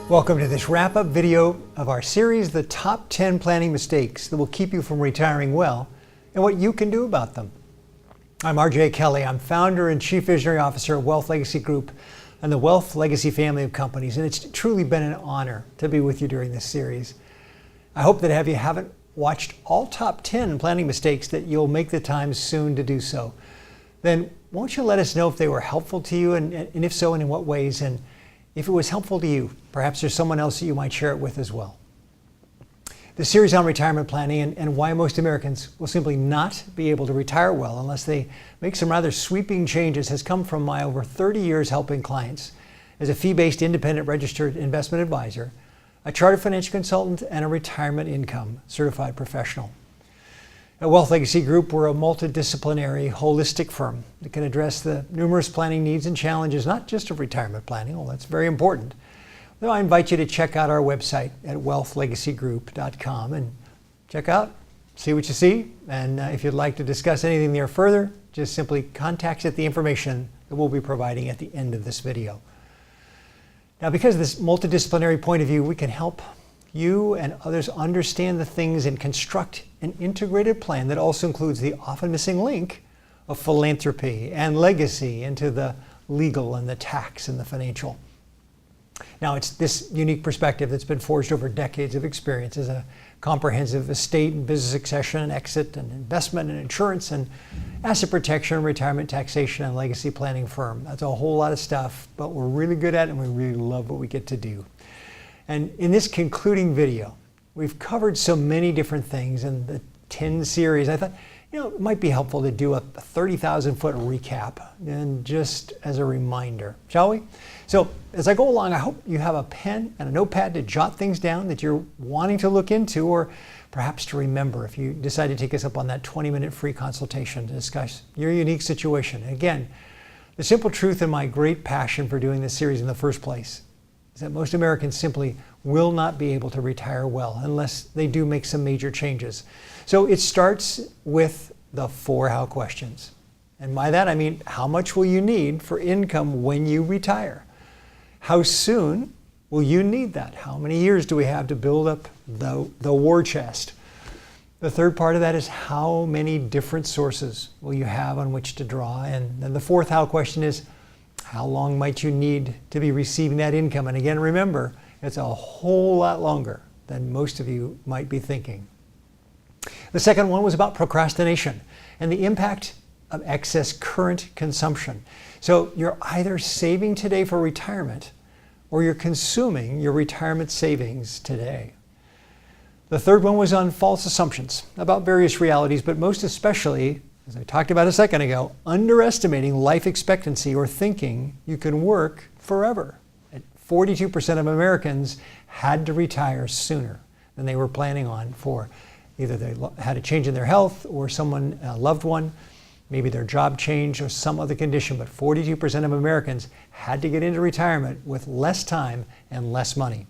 Welcome to this wrap-up video of our series, The Top 10 Planning Mistakes That Will Keep You From Retiring Well and What You Can Do About Them. I'm RJ Kelly. I'm founder and chief visionary officer of Wealth Legacy Group and the Wealth Legacy family of companies, and it's truly been an honor to be with you during this series. I hope that if you haven't watched all top 10 planning mistakes, that you'll make the time soon to do so. Then won't you let us know if they were helpful to you, and if so, and in what ways? And if it was helpful to you, perhaps there's someone else that you might share it with as well. The series on retirement planning and why most Americans will simply not be able to retire well unless they make some rather sweeping changes has come from my over 30 years helping clients as a fee-based independent registered investment advisor, a chartered financial consultant, and a retirement income certified professional. At Wealth Legacy Group, we're a multidisciplinary, holistic firm that can address the numerous planning needs and challenges, not just of retirement planning, well, that's very important. Though I invite you to check out our website at wealthlegacygroup.com and check out, see what you see. And if you'd like to discuss anything there further, just simply contact us at the information that we'll be providing at the end of this video. Now, because of this multidisciplinary point of view, we can help you and others understand the things and construct an integrated plan that also includes the often missing link of philanthropy and legacy into the legal and the tax and the financial. Now, it's this unique perspective that's been forged over decades of experience as a comprehensive estate and business succession and exit and investment and insurance and asset protection, retirement taxation, and legacy planning firm. That's a whole lot of stuff, but we're really good at it and we really love what we get to do. And in this concluding video, we've covered so many different things in the 10 series. I thought, it might be helpful to do a 30,000-foot recap, and just as a reminder, shall we? So as I go along, I hope you have a pen and a notepad to jot things down that you're wanting to look into, or perhaps to remember if you decide to take us up on that 20-minute free consultation to discuss your unique situation. And again, the simple truth and my great passion for doing this series in the first place is that most Americans simply will not be able to retire well unless they do make some major changes. So it starts with the 4 how questions. And by that I mean, how much will you need for income when you retire? How soon will you need that? How many years do we have to build up the war chest? The third part of that is, how many different sources will you have on which to draw? And then the 4th how question is, how long might you need to be receiving that income? And again, remember, it's a whole lot longer than most of you might be thinking. The second one was about procrastination and the impact of excess current consumption. So you're either saving today for retirement or you're consuming your retirement savings today. The third one was on false assumptions about various realities, but most especially, as I talked about a second ago, underestimating life expectancy or thinking you can work forever. 42% of Americans had to retire sooner than they were planning on, for either they had a change in their health or someone, a loved one, maybe their job changed or some other condition, but 42% of Americans had to get into retirement with less time and less money.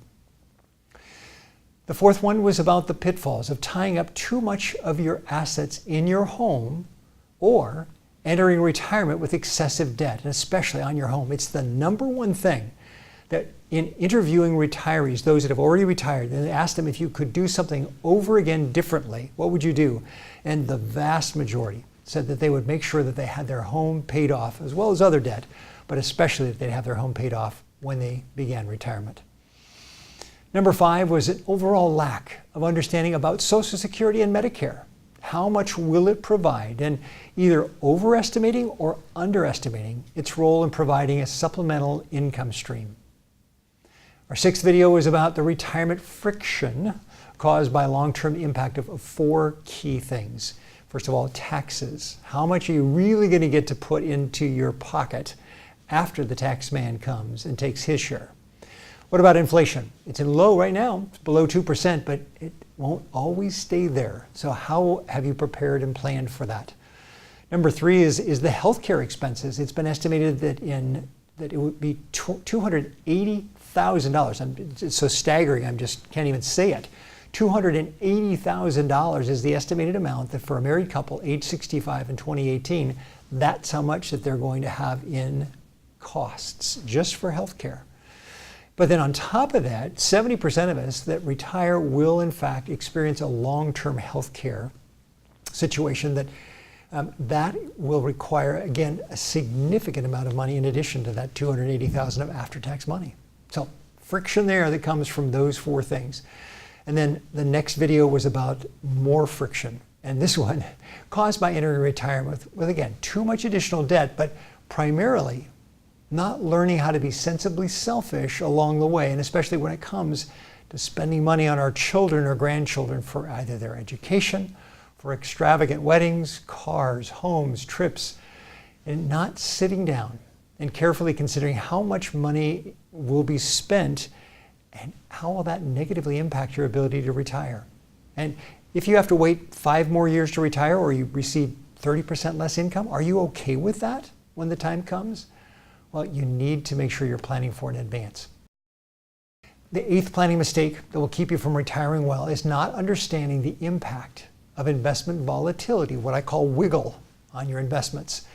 The 4th one was about the pitfalls of tying up too much of your assets in your home or entering retirement with excessive debt, and especially on your home. It's the number one thing that in interviewing retirees, those that have already retired, and they asked them if you could do something over again differently, what would you do? And the vast majority said that they would make sure that they had their home paid off, as well as other debt, but especially that they'd have their home paid off when they began retirement. Number 5 was an overall lack of understanding about Social Security and Medicare. How much will it provide? And either overestimating or underestimating its role in providing a supplemental income stream. Our 6th video was about the retirement friction caused by long-term impact of 4 key things. First of all, taxes. How much are you really going to get to put into your pocket after the tax man comes and takes his share? What about inflation? It's in low right now, it's below 2%, but it won't always stay there. So how have you prepared and planned for that? Number 3 is the healthcare expenses. It's been estimated that it would be $280,000. It's so staggering, I just can't even say it. $280,000 is the estimated amount that for a married couple age 65 in 2018, that's how much that they're going to have in costs just for healthcare. But then on top of that, 70% of us that retire will in fact experience a long-term health care situation that will require, again, a significant amount of money in addition to that $280,000 of after-tax money. So friction there that comes from those four things. And then the next video was about more friction. And this one caused by entering retirement with again, too much additional debt, but primarily not learning how to be sensibly selfish along the way, and especially when it comes to spending money on our children or grandchildren for either their education, for extravagant weddings, cars, homes, trips, and not sitting down and carefully considering how much money will be spent and how will that negatively impact your ability to retire. And if you have to wait 5 more years to retire or you receive 30% less income, are you okay with that when the time comes? Well, you need to make sure you're planning for it in advance. The 8th planning mistake that will keep you from retiring well is not understanding the impact of investment volatility, what I call wiggle, on your investments.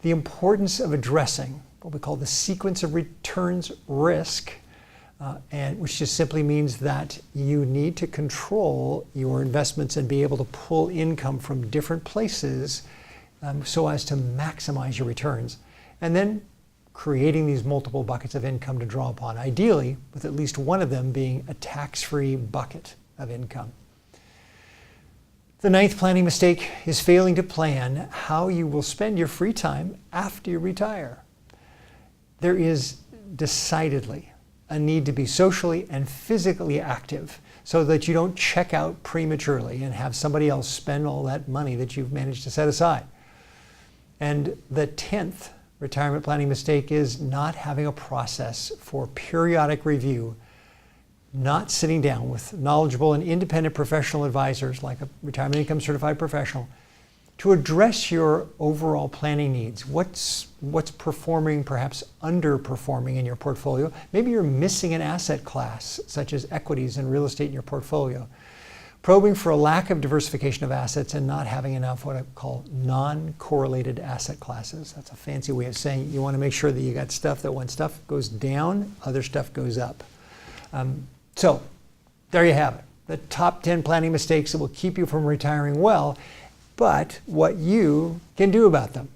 The importance of addressing what we call the sequence of returns risk, and which just simply means that you need to control your investments and be able to pull income from different places so as to maximize your returns. And then creating these multiple buckets of income to draw upon, ideally with at least one of them being a tax-free bucket of income. The 9th planning mistake is failing to plan how you will spend your free time after you retire. There is decidedly a need to be socially and physically active so that you don't check out prematurely and have somebody else spend all that money that you've managed to set aside. And the 10th retirement planning mistake is not having a process for periodic review, not sitting down with knowledgeable and independent professional advisors like a retirement income certified professional to address your overall planning needs. What's performing, perhaps underperforming in your portfolio? Maybe you're missing an asset class such as equities and real estate in your portfolio. Probing for a lack of diversification of assets and not having enough what I call non-correlated asset classes. That's a fancy way of saying you want to make sure that you got stuff that when stuff goes down, other stuff goes up. So there you have it. The top 10 planning mistakes that will keep you from retiring well, but what you can do about them.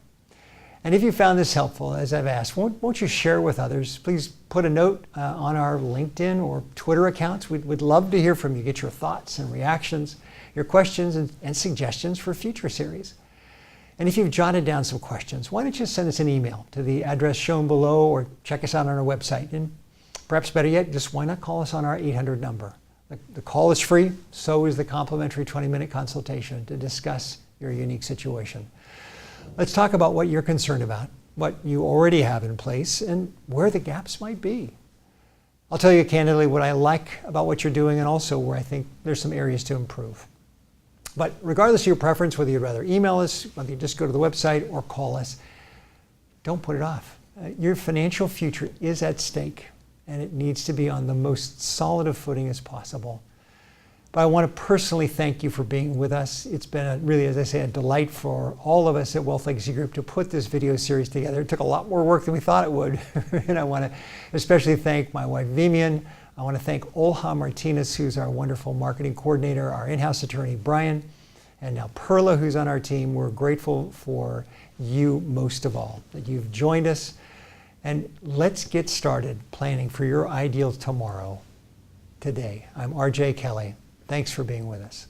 And if you found this helpful, as I've asked, won't you share with others? Please put a note on our LinkedIn or Twitter accounts. We'd love to hear from you, get your thoughts and reactions, your questions and suggestions for future series. And if you've jotted down some questions, why don't you send us an email to the address shown below or check us out on our website. And perhaps better yet, just why not call us on our 800 number? The call is free, so is the complimentary 20-minute consultation to discuss your unique situation. Let's talk about what you're concerned about, what you already have in place, and where the gaps might be. I'll tell you candidly what I like about what you're doing and also where I think there's some areas to improve. But regardless of your preference, whether you'd rather email us, whether you just go to the website or call us, don't put it off. Your financial future is at stake, and it needs to be on the most solid of footing as possible. But I want to personally thank you for being with us. It's been really, as I say, a delight for all of us at Wealth Legacy Group to put this video series together. It took a lot more work than we thought it would. And I want to especially thank my wife, Vivian. I want to thank Olha Martinez, who's our wonderful marketing coordinator, our in-house attorney, Brian, and now Perla, who's on our team. We're grateful for you most of all, that you've joined us. And let's get started planning for your ideal tomorrow, today. I'm RJ Kelly. Thanks for being with us.